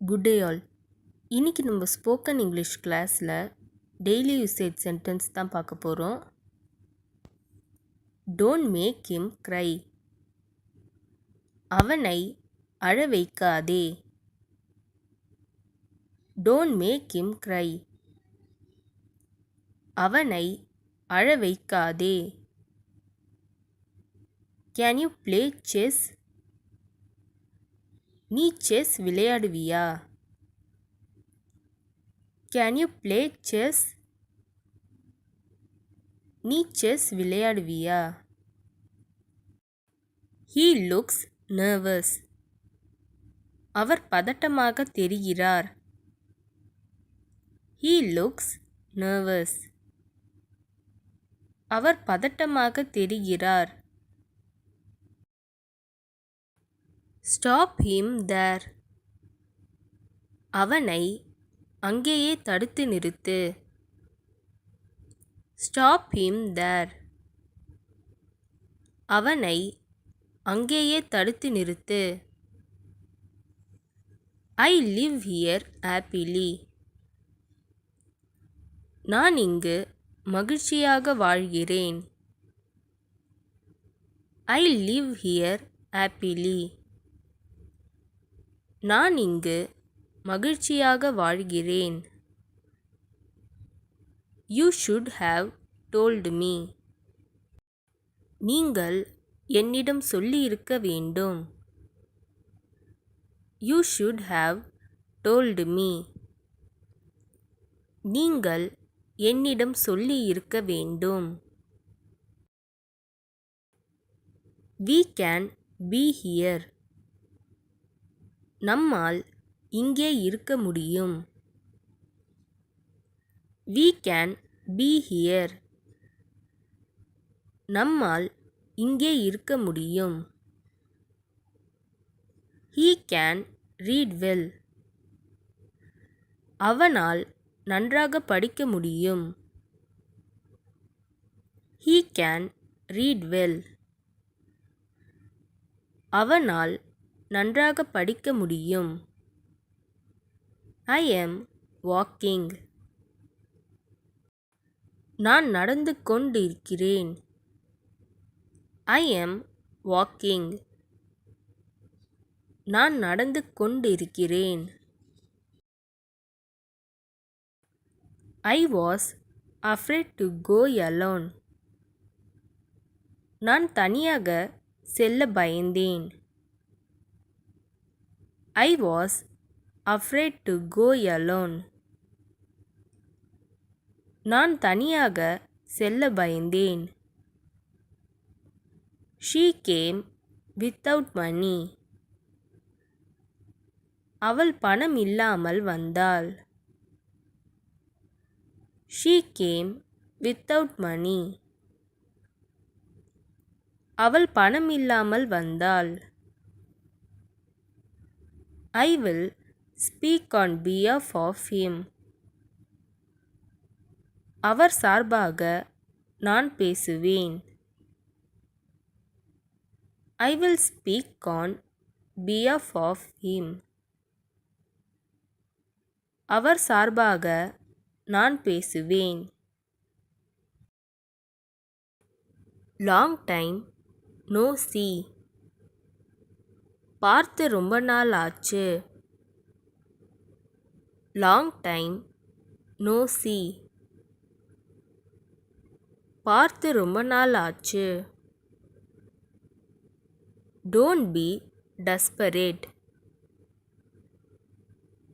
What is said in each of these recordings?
Good day all. இன்னைக்கு நம்ம spoken English கிளாஸில் டெய்லி யூசேஜ் சென்டென்ஸ் தான் பார்க்க போகிறோம். Don't make him cry. அவனை அழ வைக்காதே. Don't make him cry. அவனை அழ வைக்காதே. Can you play chess? நீ செஸ் விளையாடுவியா? Can you play chess? நீ செஸ் விளையாடுவியா? He looks nervous. அவர் பதட்டமாக தெரிகிறார். He looks nervous. அவர் பதட்டமாக தெரிகிறார். Stop him there. அவனை அங்கேயே தடுத்து நிறுத்து. Stop him there. அவனை அங்கேயே தடுத்து நிறுத்து. I live here happily. நான் இங்கு மகிழ்ச்சியாக வாழ்கிறேன். I live here happily. நான் இங்கு மகிழ்ச்சியாக வாழ்கிறேன். You should have told me. நீங்கள் என்னிடம் சொல்லியிருக்க வேண்டும். You should have told me. நீங்கள் என்னிடம் சொல்லியிருக்க வேண்டும். We can be here. நம்மால் இங்கே இருக்க முடியும். We can be here. நம்மால் இங்கே இருக்க முடியும். He can read well. அவனால் நன்றாக படிக்க முடியும். He can read well. அவனால் நன்றாக படிக்க முடியும். I am walking. நான் நடந்து கொண்டிருக்கிறேன். I am walking. நான் நடந்து கொண்டிருக்கிறேன். I was afraid to go alone. நான் தனியாக செல்ல பயந்தேன். I was afraid to go alone. நான் தனியாக செல்ல பயந்தேன். She came without money. அவள் பணம் இல்லாமல் வந்தாள். She came without money. அவள் பணம் இல்லாமல் வந்தாள். I will speak on behalf of him. அவர் சார்பாக நான் பேசுவேன். I will speak on behalf of him. அவர் சார்பாக நான் பேசுவேன். Long time no see. பார்த்து ரொம்ப நாள் ஆச்சு. Long time no see. பார்த்து ரொம்ப நாள் ஆச்சு. Don't be desperate.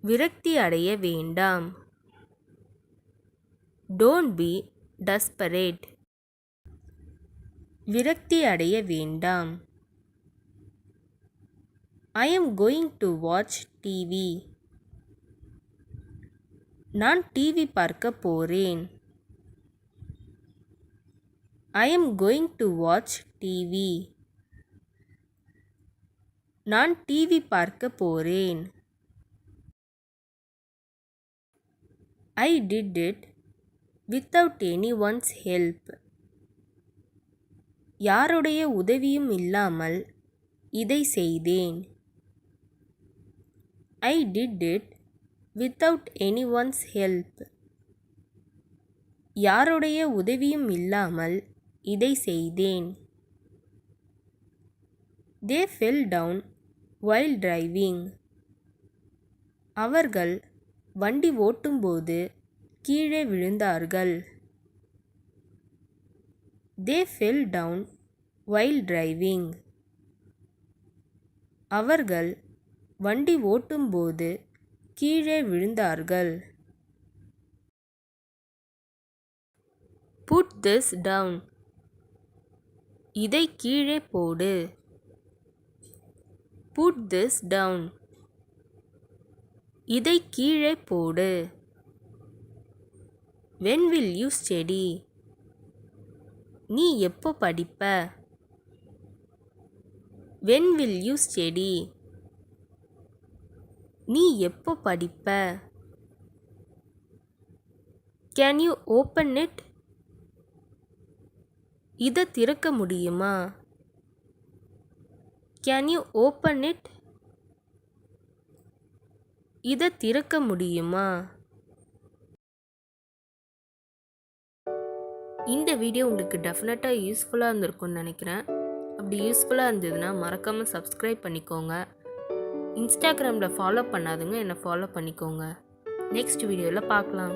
விரக்தி அடைய வேண்டாம். Don't be desperate. விரக்தி அடைய வேண்டாம். I am going to watch TV. நான் டிவி பார்க்க போறேன். I am going to watch TV. நான் டிவி பார்க்க போறேன். I did it without anyone's help. யாருடைய உதவியும் இல்லாமல் இதை செய்தேன். I did it without anyone's help. யாருடைய உதவியும் இல்லாமல் இதை செய்தேன். They fell down while driving. அவர்கள் வண்டி ஓட்டும்போது கீழே விழுந்தார்கள். They fell down while driving. அவர்கள் வண்டி ஓட்டும்போது கீழே விழுந்தார்கள். Put this down. இதை கீழே போடு. Put this down. இதை கீழே போடு. When will you study? நீ எப்போ படிப்ப? When will you study? நீ எப்போ படிப்ப? Can you open it? இதை திறக்க முடியுமா? Can you open it? இதை திறக்க முடியுமா? இந்த வீடியோ உங்களுக்கு டெஃபினட்டாக யூஸ்ஃபுல்லாக இருந்திருக்கும்னு நினைக்கிறேன். அப்படி யூஸ்ஃபுல்லாக இருந்ததுன்னா மறக்காமல் சப்ஸ்கிரைப் பண்ணிக்கோங்க. இன்ஸ்டாகிராமில் ஃபாலோ பண்ணாதுங்க, என்னை ஃபாலோ பண்ணிக்கோங்க. நெக்ஸ்ட் வீடியோவில் பார்க்கலாம்.